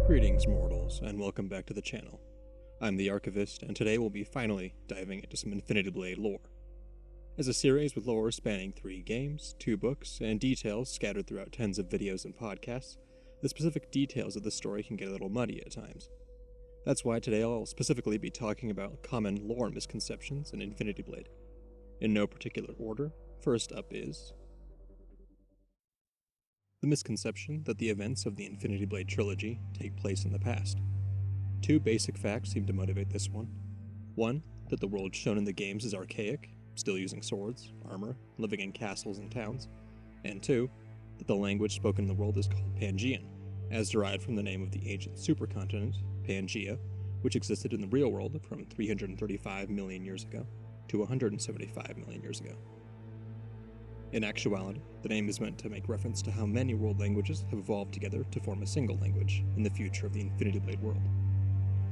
Greetings, mortals, and welcome back to the channel. I'm the Archivist, and today we'll be finally diving into some Infinity Blade lore. As a series with lore spanning 3 games, 2 books, and details scattered throughout tens of videos and podcasts, the specific details of the story can get a little muddy at times. That's why today I'll specifically be talking about common lore misconceptions in Infinity Blade. In no particular order, first up is the misconception that the events of the Infinity Blade trilogy take place in the past. 2 basic facts seem to motivate this one. 1, that the world shown in the games is archaic, still using swords, armor, living in castles and towns. And 2, that the language spoken in the world is called Pangean, as derived from the name of the ancient supercontinent, Pangaea, which existed in the real world from 335 million years ago to 175 million years ago. In actuality, the name is meant to make reference to how many world languages have evolved together to form a single language in the future of the Infinity Blade world.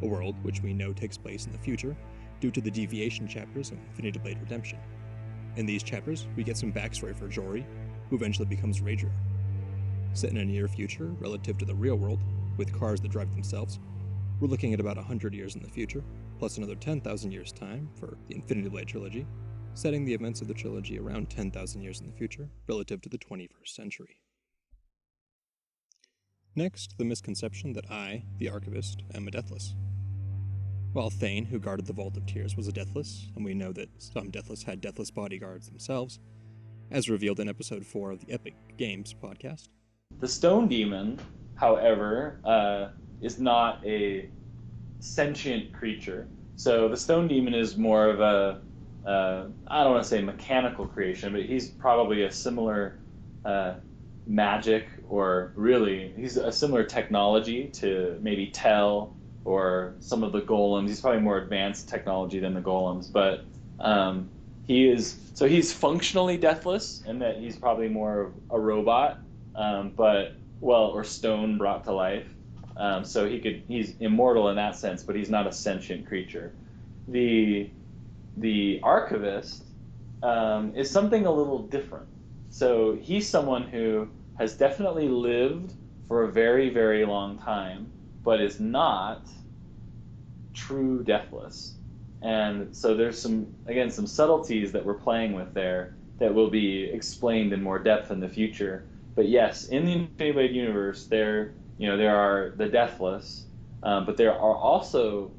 A world which we know takes place in the future due to the deviation chapters of Infinity Blade Redemption. In these chapters, we get some backstory for Jory, who eventually becomes Rager. Set in a near future relative to the real world, with cars that drive themselves, we're looking at about 100 years in the future, plus another 10,000 years time for the Infinity Blade trilogy, setting the events of the trilogy around 10,000 years in the future, relative to the 21st century. Next, the misconception that I, the Archivist, am a deathless. While Thane, who guarded the Vault of Tears, was a deathless, and we know that some deathless had deathless bodyguards themselves, as revealed in episode 4 of the Epic Games podcast. The Stone Demon, however, is not a sentient creature. So the Stone Demon is more of a I don't want to say mechanical creation, but he's probably a similar magic, or really, he's a similar technology to maybe Tel or some of the golems. He's probably more advanced technology than the golems, but he's functionally deathless in that he's probably more of a robot, or stone brought to life. So he's immortal in that sense, but he's not a sentient creature. The Archivist is something a little different. So he's someone who has definitely lived for a very, very long time, but is not true deathless. And so there's some subtleties that we're playing with there that will be explained in more depth in the future. But yes, in the Infinity Blade universe, there are the deathless, but there are also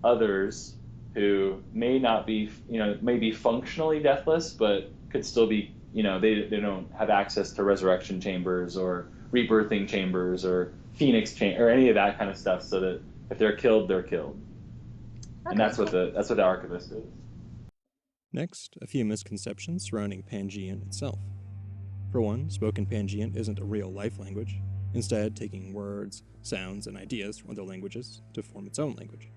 others who may not be, may be functionally deathless, but could still be, they don't have access to resurrection chambers or rebirthing chambers or phoenix or any of that kind of stuff, so that if they're killed, they're killed. Okay. And that's what the Archivist is. Next, a few misconceptions surrounding Pangean itself. For one, spoken Pangean isn't a real life language, instead taking words, sounds, and ideas from other languages to form its own language.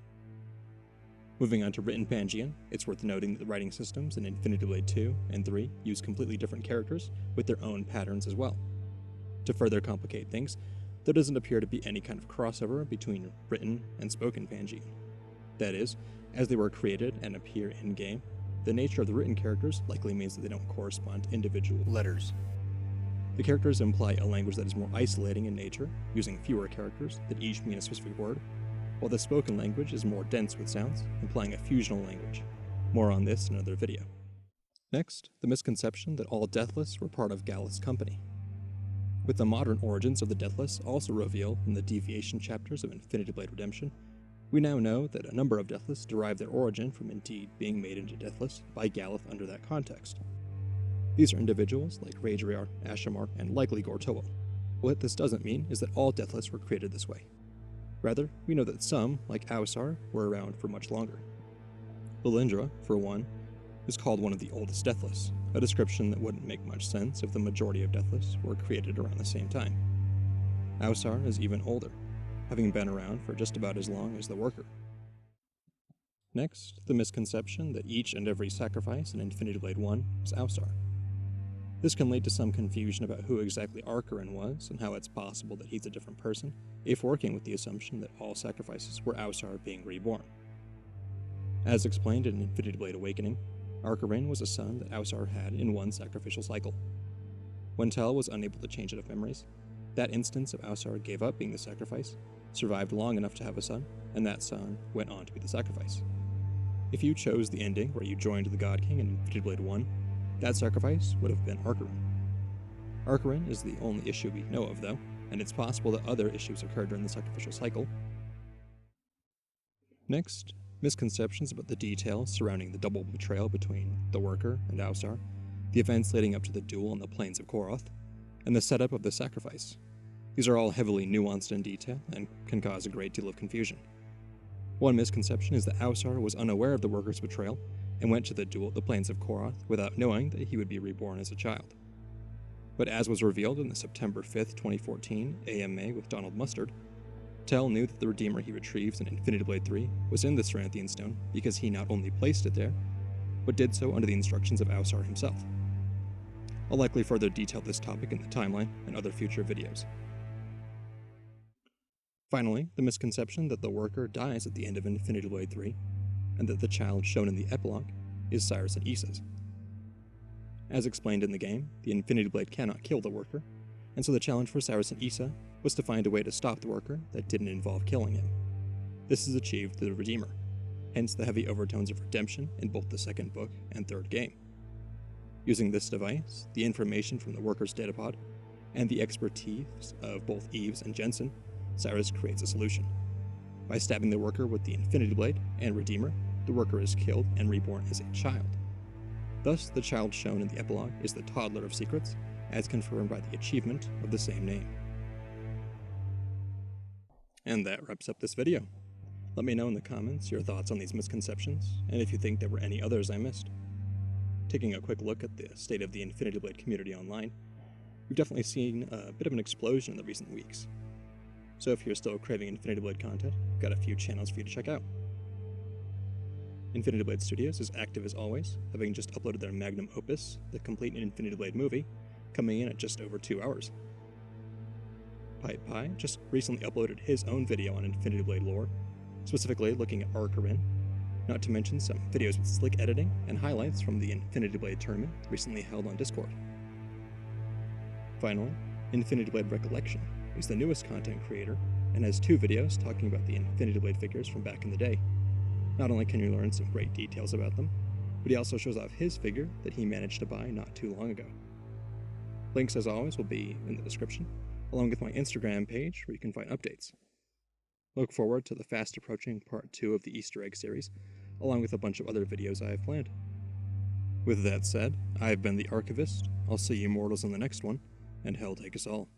Moving on to written Pangean, it's worth noting that the writing systems in Infinity Blade 2 and 3 use completely different characters with their own patterns as well. To further complicate things, there doesn't appear to be any kind of crossover between written and spoken Pangean. That is, as they were created and appear in-game, the nature of the written characters likely means that they don't correspond to individual letters. The characters imply a language that is more isolating in nature, using fewer characters that each mean a specific word, while the spoken language is more dense with sounds, implying a fusional language. More on this in another video. Next, the misconception that all Deathless were part of Galath's company. With the modern origins of the Deathless also revealed in the deviation chapters of Infinity Blade Redemption, we now know that a number of Deathless derive their origin from indeed being made into Deathless by Galath under that context. These are individuals like Rager, Ashamar, and likely Gortoa. What this doesn't mean is that all Deathless were created this way. Rather, we know that some, like Ausar, were around for much longer. Lilindra, for one, is called one of the oldest Deathless, a description that wouldn't make much sense if the majority of Deathless were created around the same time. Ausar is even older, having been around for just about as long as the Worker. Next, the misconception that each and every sacrifice in Infinity Blade 1 was Ausar. This can lead to some confusion about who exactly Archerin was and how it's possible that he's a different person, if working with the assumption that all sacrifices were Ausar being reborn. As explained in Infinity Blade Awakening, Archerin was a son that Ausar had in one sacrificial cycle. When Tel was unable to change enough memories, That instance of Ausar gave up being the sacrifice, survived long enough to have a son, and that son went on to be the sacrifice. If you chose the ending where you joined the God King and Infinity Blade won, that sacrifice would have been Archivist. Archivist is the only issue we know of, though, and it's possible that other issues occurred during the sacrificial cycle. Next, misconceptions about the details surrounding the double betrayal between the Worker and Ausar, the events leading up to the duel on the plains of Koroth, and the setup of the sacrifice. These are all heavily nuanced in detail and can cause a great deal of confusion. One misconception is that Ausar was unaware of the Worker's betrayal and went to the duel at the plains of Koroth without knowing that he would be reborn as a child. But as was revealed in the September 5th, 2014 AMA with Donald Mustard, Tell knew that the Redeemer he retrieves in Infinity Blade 3 was in the Ceranthian Stone because he not only placed it there, but did so under the instructions of Ausar himself. I'll likely further detail this topic in the timeline and other future videos. Finally, the misconception that the Worker dies at the end of Infinity Blade 3, and that the child shown in the epilogue is Siris and Isa's. As explained in the game, the Infinity Blade cannot kill the Worker, and so the challenge for Siris and Isa was to find a way to stop the Worker that didn't involve killing him. This is achieved through the Redeemer, hence the heavy overtones of redemption in both the second book and third game. Using this device, the information from the Worker's datapod, and the expertise of both Eves and Jensen, Siris creates a solution. By stabbing the Worker with the Infinity Blade and Redeemer, the Worker is killed and reborn as a child. Thus, the child shown in the epilogue is the Toddler of Secrets, as confirmed by the achievement of the same name. And that wraps up this video. Let me know in the comments your thoughts on these misconceptions, and if you think there were any others I missed. Taking a quick look at the state of the Infinity Blade community online, we've definitely seen a bit of an explosion in the recent weeks. So if you're still craving Infinity Blade content, I've got a few channels for you to check out. Infinity Blade Studios is active as always, having just uploaded their magnum opus, the complete Infinity Blade movie, coming in at just over 2 hours. Pipe Pie just recently uploaded his own video on Infinity Blade lore, specifically looking at Archivist, not to mention some videos with slick editing and highlights from the Infinity Blade tournament recently held on Discord. Finally, Infinity Blade Recollection is the newest content creator and has 2 videos talking about the Infinity Blade figures from back in the day. Not only can you learn some great details about them, but he also shows off his figure that he managed to buy not too long ago. Links, as always, will be in the description, along with my Instagram page where you can find updates. Look forward to the fast approaching part 2 of the Easter egg series, along with a bunch of other videos I have planned. With that said, I've been the Archivist, I'll see you mortals in the next one, and hell take us all.